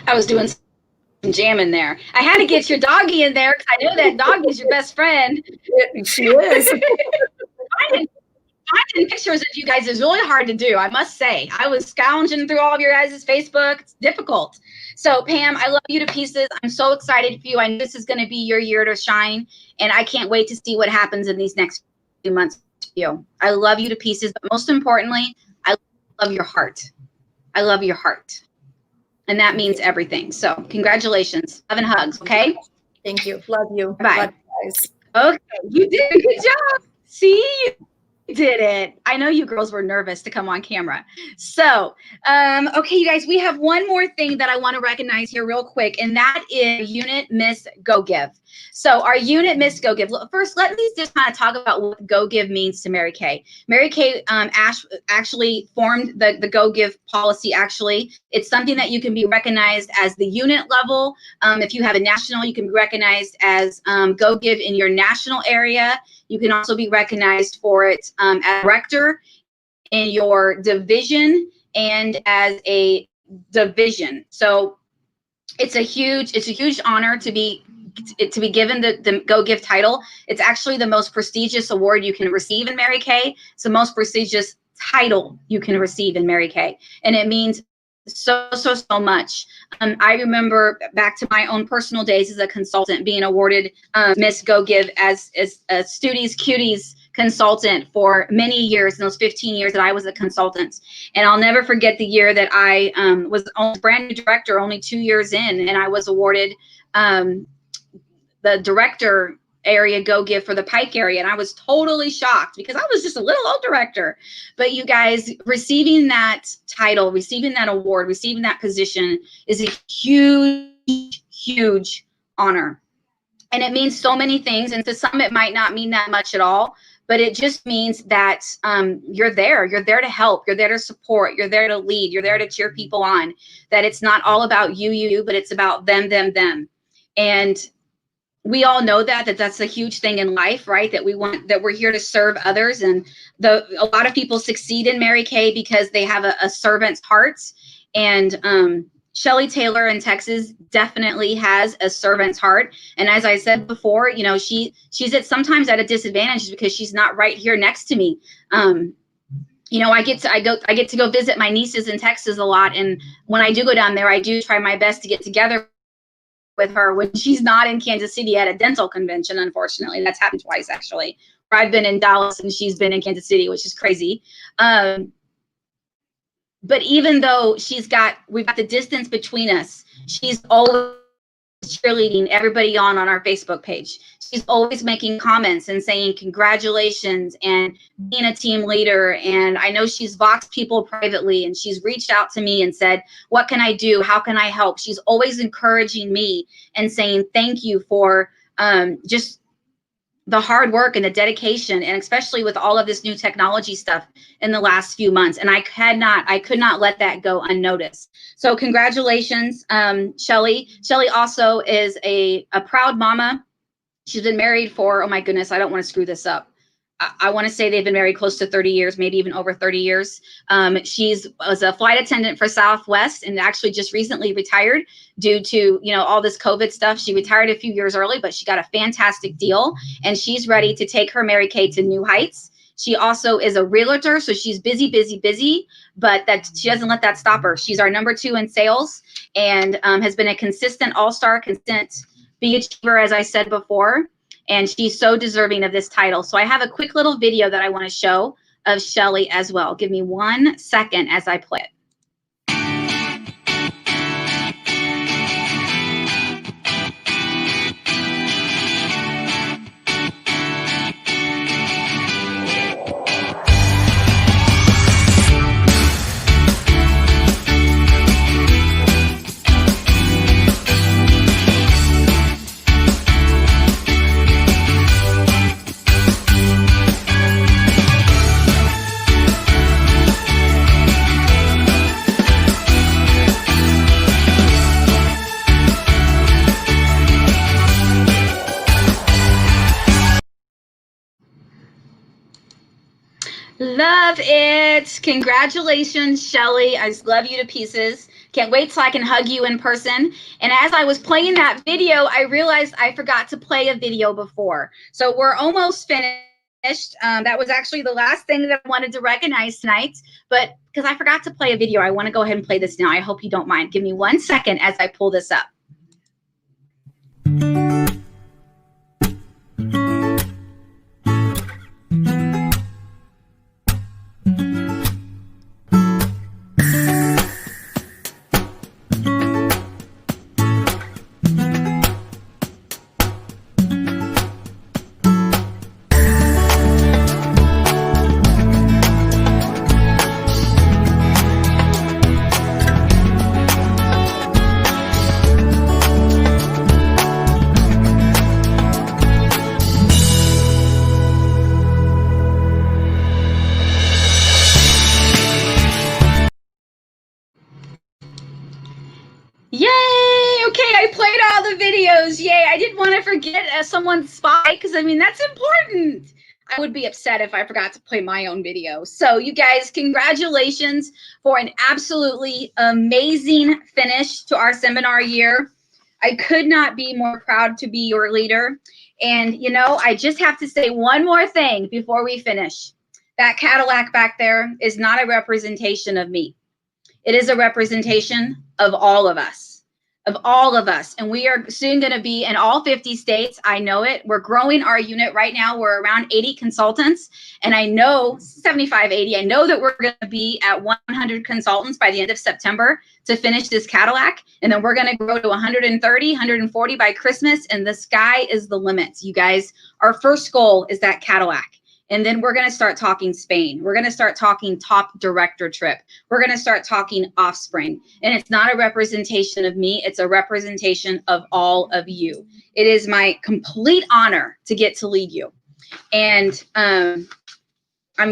I was doing some jamming there. I had to get your doggy in there because I know that doggy's your best friend. She is. Finding pictures of you guys is really hard to do, I must say. I was scounging through all of your guys' Facebook. It's difficult. So, Pam, I love you to pieces. I'm so excited for you. I know this is going to be your year to shine, and I can't wait to see what happens in these next few months for you. I love you to pieces, but most importantly, I love your heart. I love your heart. And that means everything. So congratulations. Love and hugs, okay? Thank you. Love you. Bye. Love you guys. Okay, you did a good job. See, you did it. I know you girls were nervous to come on camera. So, okay, you guys, we have one more thing that I want to recognize here real quick, and that is Unit Miss Go Give. So our Unit Miss Go Give. First, let me just kind of talk about what Go Give means to Mary Kay. Mary Kay actually formed the Go Give policy. Actually, it's something that you can be recognized as the unit level. If you have a national, you can be recognized as Go Give in your national area. You can also be recognized for it as director in your division and as a division. So it's a huge honor to be given the Go Give title. It's actually the most prestigious award you can receive in Mary Kay. It's the most prestigious title you can receive in Mary Kay, and it means so much. I remember back to my own personal days as a consultant being awarded Miss Go Give as a Studies Cuties consultant for many years, in those 15 years that I was a consultant. And I'll never forget the year that I was a brand new director, only 2 years in, and I was awarded the director area Go Give for the Pike area. And I was totally shocked because I was just a little old director. But you guys, receiving that title, receiving that award, receiving that position is a huge honor. And it means so many things. And to some, it might not mean that much at all. But it just means that you're there. You're there to help. You're there to support. You're there to lead. You're there to cheer people on. That it's not all about you, but it's about them. And we all know that's a huge thing in life, right? That we're here to serve others. And a lot of people succeed in Mary Kay because they have a servant's heart. And Shelly Taylor in Texas definitely has a servant's heart. And as I said before, she's sometimes at a disadvantage because she's not right here next to me. I get to go visit my nieces in Texas a lot. And when I do go down there, I do try my best to get together with her when she's not in Kansas City at a dental convention. Unfortunately, that's happened twice actually, where I've been in Dallas and she's been in Kansas City, which is crazy. But even though we've got the distance between us, she's always cheerleading everybody on our Facebook page. She's always making comments and saying congratulations and being a team leader. And I know she's voxed people privately, and she's reached out to me and said, what can I do? How can I help? She's always encouraging me and saying thank you for just the hard work and the dedication, and especially with all of this new technology stuff in the last few months. And I could not let that go unnoticed. So congratulations, Shelly. Shelly also is a proud mama. She's been married for, oh my goodness, I don't want to screw this up. I want to say they've been married close to 30 years, maybe even over 30 years. She was a flight attendant for Southwest and actually just recently retired due to, all this COVID stuff. She retired a few years early, but she got a fantastic deal, and she's ready to take her Mary Kay to new heights. She also is a realtor, so she's busy, busy, busy, but that she doesn't let that stop her. She's our number 2 in sales and has been a consistent all-star, consistent big achiever, as I said before, and she's so deserving of this title. So I have a quick little video that I want to show of Shelly as well. Give me 1 second as I play it. Love it. Congratulations, Shelly. I just love you to pieces. Can't wait till I can hug you in person. And as I was playing that video, I realized I forgot to play a video before. So we're almost finished. That was actually the last thing that I wanted to recognize tonight. But because I forgot to play a video, I want to go ahead and play this now. I hope you don't mind. Give me 1 second as I pull this up. Yay! Okay, I played all the videos. Yay! I didn't want to forget someone's spot because I mean that's important. I would be upset if I forgot to play my own video. So you guys, congratulations for an absolutely amazing finish to our seminar year. I could not be more proud to be your leader. And you know, I just have to say one more thing before we finish. That Cadillac back there is not a representation of me. It is a representation of all of us, And we are soon going to be in all 50 states. I know it. We're growing our unit right now. We're around 80 consultants. And I know 75, 80. I know that we're going to be at 100 consultants by the end of September to finish this Cadillac. And then we're going to grow to 130, 140 by Christmas. And the sky is the limit, you guys. Our first goal is that Cadillac. And then we're going to start talking Spain. We're going to start talking top director trip. We're going to start talking offspring. And it's not a representation of me. It's a representation of all of you. It is my complete honor to get to lead you. And I'm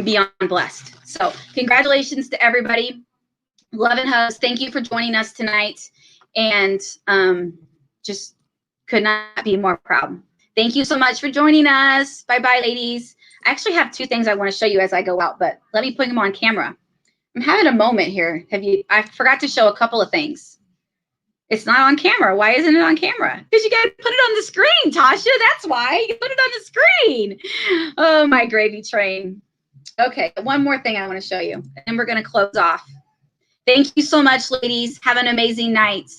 beyond blessed. So congratulations to everybody. Love and hugs. Thank you for joining us tonight. And just could not be more proud. Thank you so much for joining us. Bye-bye, ladies. I actually have 2 things I want to show you as I go out, but let me put them on camera. I'm having a moment here. I forgot to show a couple of things. It's not on camera. Why isn't it on camera? Because you got to put it on the screen, Tasha. That's why. You put it on the screen. Oh, my gravy train. Okay, one more thing I want to show you, and then we're going to close off. Thank you so much, ladies. Have an amazing night.